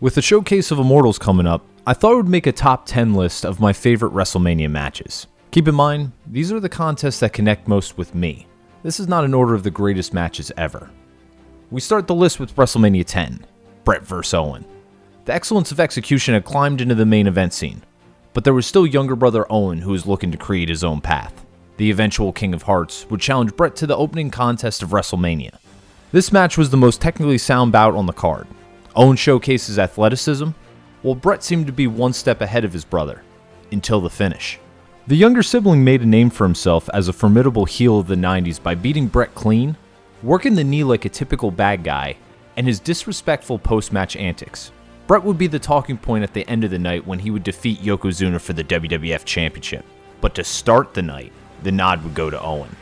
With the Showcase of Immortals coming up, I thought I would make a top 10 list of my favorite WrestleMania matches. Keep in mind, these are the contests that connect most with me. This is not an order of the greatest matches ever. We start the list with WrestleMania 10, Bret vs. Owen. The excellence of execution had climbed into the main event scene, but there was still younger brother Owen who was looking to create his own path. The eventual King of Hearts would challenge Bret to the opening contest of WrestleMania. This match was the most technically sound bout on the card. Owen showcases athleticism, while Bret seemed to be one step ahead of his brother, until the finish. The younger sibling made a name for himself as a formidable heel of the 90s by beating Bret clean, working the knee like a typical bad guy, and his disrespectful post-match antics. Bret would be the talking point at the end of the night when he would defeat Yokozuna for the WWF Championship. But to start the night, the nod would go to Owen.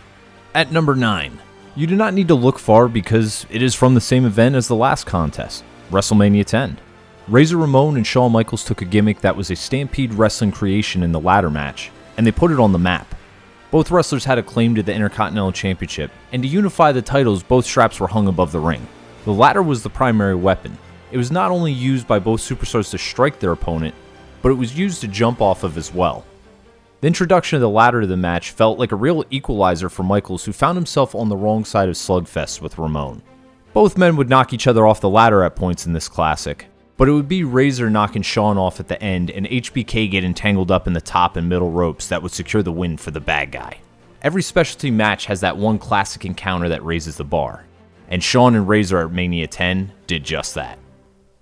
At number 9, you do not need to look far because it is from the same event as the last contest, WrestleMania 10. Razor Ramon and Shawn Michaels took a gimmick that was a Stampede Wrestling creation in the ladder match, and they put it on the map. Both wrestlers had a claim to the Intercontinental Championship, and to unify the titles, both straps were hung above the ring. The ladder was the primary weapon. It was not only used by both superstars to strike their opponent, but it was used to jump off of as well. The introduction of the ladder to the match felt like a real equalizer for Michaels, who found himself on the wrong side of slugfest with Ramon. Both men would knock each other off the ladder at points in this classic, but it would be Razor knocking Shawn off at the end and HBK getting tangled up in the top and middle ropes that would secure the win for the bad guy. Every specialty match has that one classic encounter that raises the bar, and Shawn and Razor at Mania 10 did just that.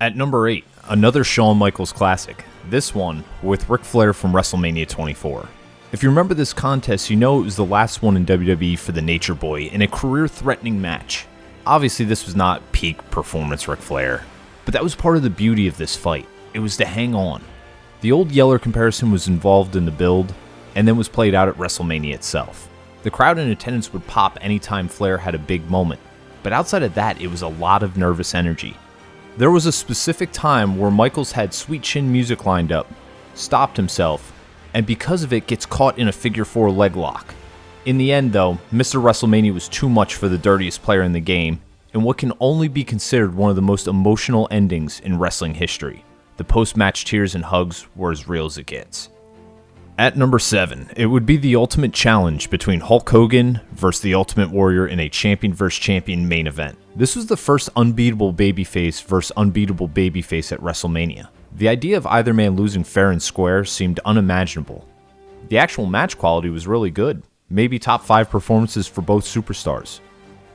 At number 8, another Shawn Michaels classic, this one with Ric Flair from WrestleMania 24. If you remember this contest, you know it was the last one in WWE for the Nature Boy in a career-threatening match. Obviously this was not peak performance Ric Flair, but that was part of the beauty of this fight. It was to hang on. The old Yeller comparison was involved in the build, and then was played out at WrestleMania itself. The crowd in attendance would pop anytime Flair had a big moment, but outside of that, it was a lot of nervous energy. There was a specific time where Michaels had Sweet Chin music lined up, stopped himself, and because of it gets caught in a figure 4 leg lock. In the end though, Mr. WrestleMania was too much for the dirtiest player in the game, and what can only be considered one of the most emotional endings in wrestling history. The post-match tears and hugs were as real as it gets. At number 7, it would be the ultimate challenge between Hulk Hogan versus the Ultimate Warrior in a champion versus champion main event. This was the first unbeatable babyface versus unbeatable babyface at WrestleMania. The idea of either man losing fair and square seemed unimaginable. The actual match quality was really good, maybe top 5 performances for both superstars.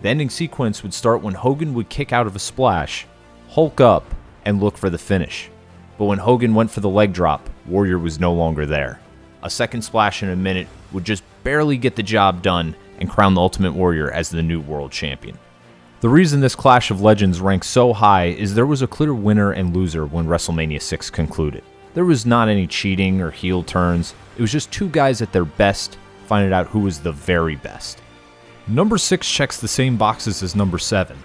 The ending sequence would start when Hogan would kick out of a splash, Hulk up, and look for the finish. But when Hogan went for the leg drop, Warrior was no longer there. A second splash in a minute would just barely get the job done and crown the Ultimate Warrior as the new world champion. The reason this Clash of Legends ranks so high is there was a clear winner and loser when WrestleMania 6 concluded. There was not any cheating or heel turns, it was just two guys at their best finding out who was the very best. Number 6 checks the same boxes as number 7.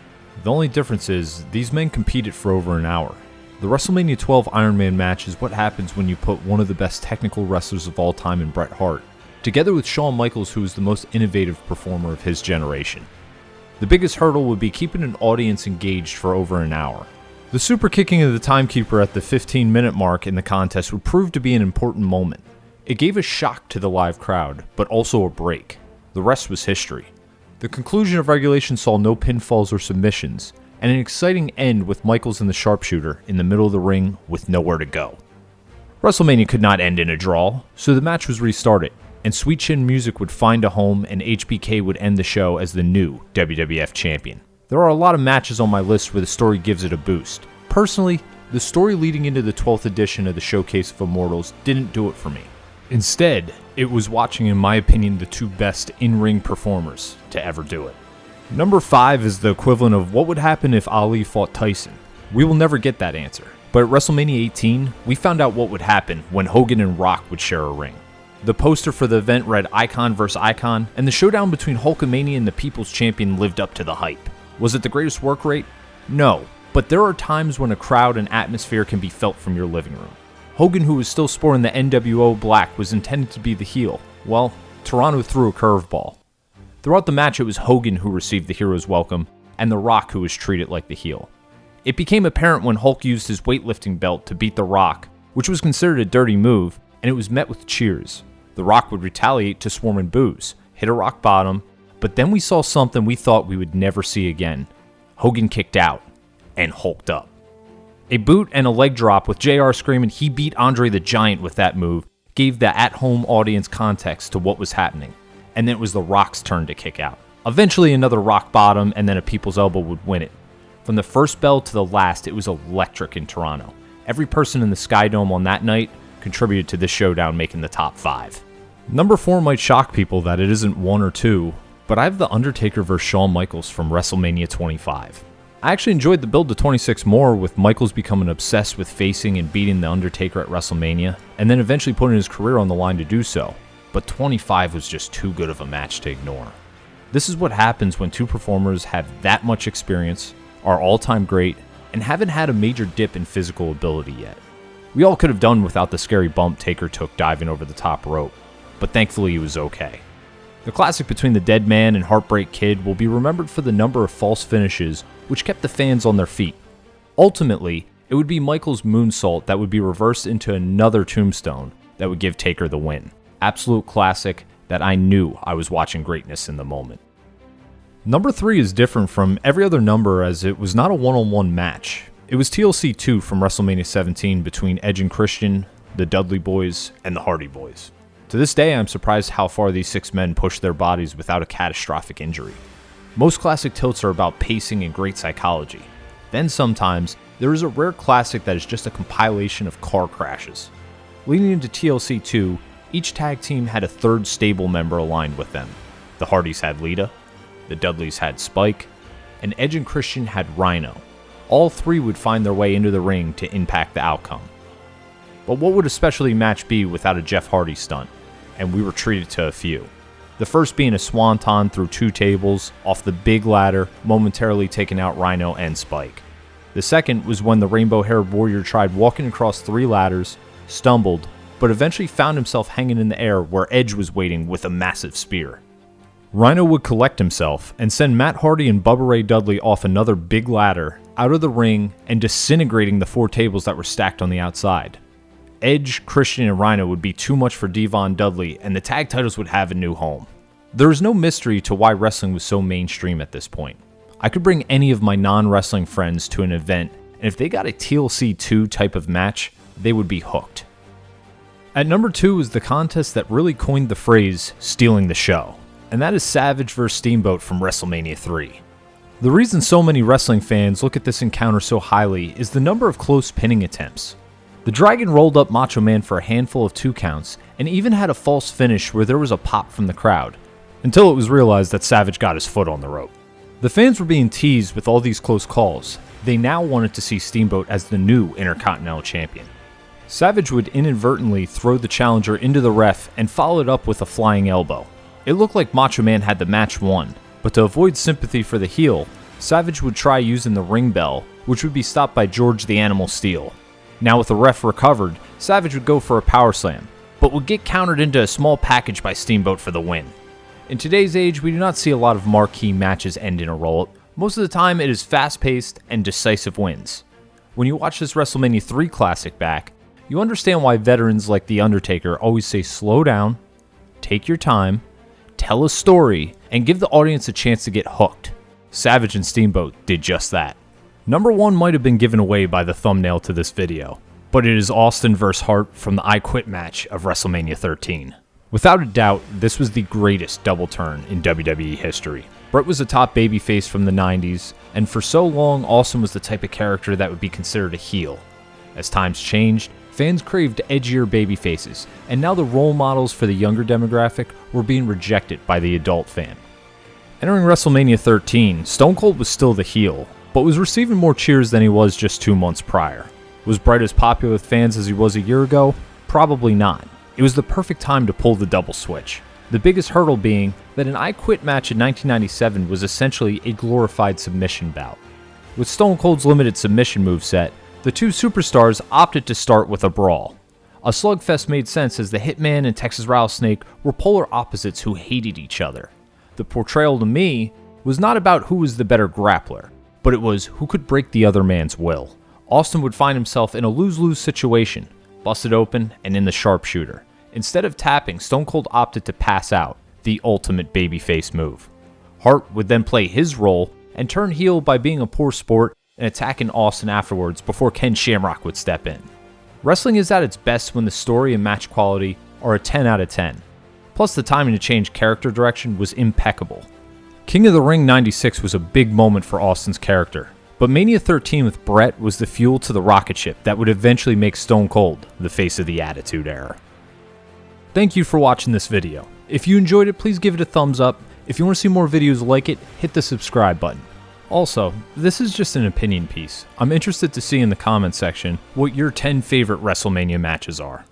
The only difference is, these men competed for over an hour. The WrestleMania 12 Iron Man match is what happens when you put one of the best technical wrestlers of all time in Bret Hart, together with Shawn Michaels, who is the most innovative performer of his generation. The biggest hurdle would be keeping an audience engaged for over an hour. The super kicking of the timekeeper at the 15-minute mark in the contest would prove to be an important moment. It gave a shock to the live crowd, but also a break. The rest was history. The conclusion of regulation saw no pinfalls or submissions, and an exciting end with Michaels and the sharpshooter in the middle of the ring with nowhere to go. WrestleMania could not end in a draw, so the match was restarted, and Sweet Chin music would find a home and HBK would end the show as the new WWF champion. There are a lot of matches on my list where the story gives it a boost. Personally, the story leading into the 12th edition of the Showcase of Immortals didn't do it for me. Instead, it was watching, in my opinion, the two best in-ring performers to ever do it. Number 5 is the equivalent of what would happen if Ali fought Tyson. We will never get that answer, but at WrestleMania 18, we found out what would happen when Hogan and Rock would share a ring. The poster for the event read Icon vs. Icon, and the showdown between Hulkamania and the People's Champion lived up to the hype. Was it the greatest work rate? No, but there are times when a crowd and atmosphere can be felt from your living room. Hogan, who was still sporting the NWO black, was intended to be the heel. Well, Toronto threw a curveball. Throughout the match, it was Hogan who received the hero's welcome, and The Rock who was treated like the heel. It became apparent when Hulk used his weightlifting belt to beat The Rock, which was considered a dirty move, and it was met with cheers. The Rock would retaliate to swarming boos, hit a rock bottom, but then we saw something we thought we would never see again. Hogan kicked out and hulked up. A boot and a leg drop with JR screaming he beat Andre the Giant with that move gave the at-home audience context to what was happening, and then it was The Rock's turn to kick out. Eventually another rock bottom and then a people's elbow would win it. From the first bell to the last, it was electric in Toronto. Every person in the Sky Dome on that night contributed to this showdown making the top 5. Number 4 might shock people that it isn't 1 or 2, but I have The Undertaker vs. Shawn Michaels from WrestleMania 25. I actually enjoyed the build to 26 more, with Michaels becoming obsessed with facing and beating The Undertaker at WrestleMania, and then eventually putting his career on the line to do so. But 25 was just too good of a match to ignore. This is what happens when two performers have that much experience, are all-time great, and haven't had a major dip in physical ability yet. We all could have done without the scary bump Taker took diving over the top rope, but thankfully he was okay. The classic between the Dead Man and Heartbreak Kid will be remembered for the number of false finishes which kept the fans on their feet. Ultimately, it would be Michaels' moonsault that would be reversed into another tombstone that would give Taker the win. Absolute classic that I knew I was watching greatness in the moment. Number 3 is different from every other number as it was not a one-on-one match. It was TLC 2 from WrestleMania 17 between Edge and Christian, the Dudley Boys, and the Hardy Boys. To this day, I'm surprised how far these 6 men pushed their bodies without a catastrophic injury. Most classic tilts are about pacing and great psychology. Then sometimes, there is a rare classic that is just a compilation of car crashes. Leading into TLC 2, each tag team had a third stable member aligned with them. The Hardys had Lita, the Dudleys had Spike, and Edge and Christian had Rhino. All 3 would find their way into the ring to impact the outcome. But what would a specialty match be without a Jeff Hardy stunt? And we were treated to a few. The first being a swanton through 2 tables off the big ladder, momentarily taking out Rhino and Spike. The second was when the rainbow-haired warrior tried walking across 3 ladders, stumbled, but eventually found himself hanging in the air where Edge was waiting with a massive spear. Rhino would collect himself and send Matt Hardy and Bubba Ray Dudley off another big ladder, out of the ring, and disintegrating the 4 tables that were stacked on the outside. Edge, Christian, and Rhino would be too much for Devon Dudley, and the tag titles would have a new home. There is no mystery to why wrestling was so mainstream at this point. I could bring any of my non-wrestling friends to an event, and if they got a TLC 2 type of match, they would be hooked. At number 2 is the contest that really coined the phrase, stealing the show, and that is Savage vs. Steamboat from WrestleMania 3. The reason so many wrestling fans look at this encounter so highly is the number of close pinning attempts. The Dragon rolled up Macho Man for a handful of 2 counts, and even had a false finish where there was a pop from the crowd, until it was realized that Savage got his foot on the rope. The fans were being teased with all these close calls. They now wanted to see Steamboat as the new Intercontinental Champion. Savage would inadvertently throw the challenger into the ref and follow it up with a flying elbow. It looked like Macho Man had the match won, but to avoid sympathy for the heel, Savage would try using the ring bell, which would be stopped by George the Animal Steele. Now with the ref recovered, Savage would go for a power slam, but would get countered into a small package by Steamboat for the win. In today's age, we do not see a lot of marquee matches end in a roll-up. Most of the time, it is fast-paced and decisive wins. When you watch this WrestleMania 3 classic back, you understand why veterans like The Undertaker always say slow down, take your time, tell a story, and give the audience a chance to get hooked. Savage and Steamboat did just that. Number 1 might have been given away by the thumbnail to this video, but it is Austin vs. Hart from the I Quit match of WrestleMania 13. Without a doubt, this was the greatest double turn in WWE history. Bret was a top babyface from the 90s, and for so long, Austin was the type of character that would be considered a heel. As times changed, fans craved edgier babyfaces, and now the role models for the younger demographic were being rejected by the adult fan. Entering WrestleMania 13, Stone Cold was still the heel, but was receiving more cheers than he was just 2 months prior. Was Bret as popular with fans as he was a year ago? Probably not. It was the perfect time to pull the double switch. The biggest hurdle being that an I Quit match in 1997 was essentially a glorified submission bout. With Stone Cold's limited submission moveset, the 2 superstars opted to start with a brawl. A slugfest made sense as the Hitman and Texas Rattlesnake were polar opposites who hated each other. The portrayal to me was not about who was the better grappler, but it was who could break the other man's will. Austin would find himself in a lose-lose situation, busted open and in the sharpshooter. Instead of tapping, Stone Cold opted to pass out, the ultimate babyface move. Hart would then play his role and turn heel by being a poor sport and attacking Austin afterwards before Ken Shamrock would step in. Wrestling is at its best when the story and match quality are a 10 out of 10. Plus the timing to change character direction was impeccable. King of the Ring 96 was a big moment for Austin's character, but Mania 13 with Bret was the fuel to the rocket ship that would eventually make Stone Cold the face of the Attitude Era. Thank you for watching this video. If you enjoyed it, please give it a thumbs up. If you want to see more videos like it, hit the subscribe button. Also, this is just an opinion piece. I'm interested to see in the comments section what your 10 favorite WrestleMania matches are.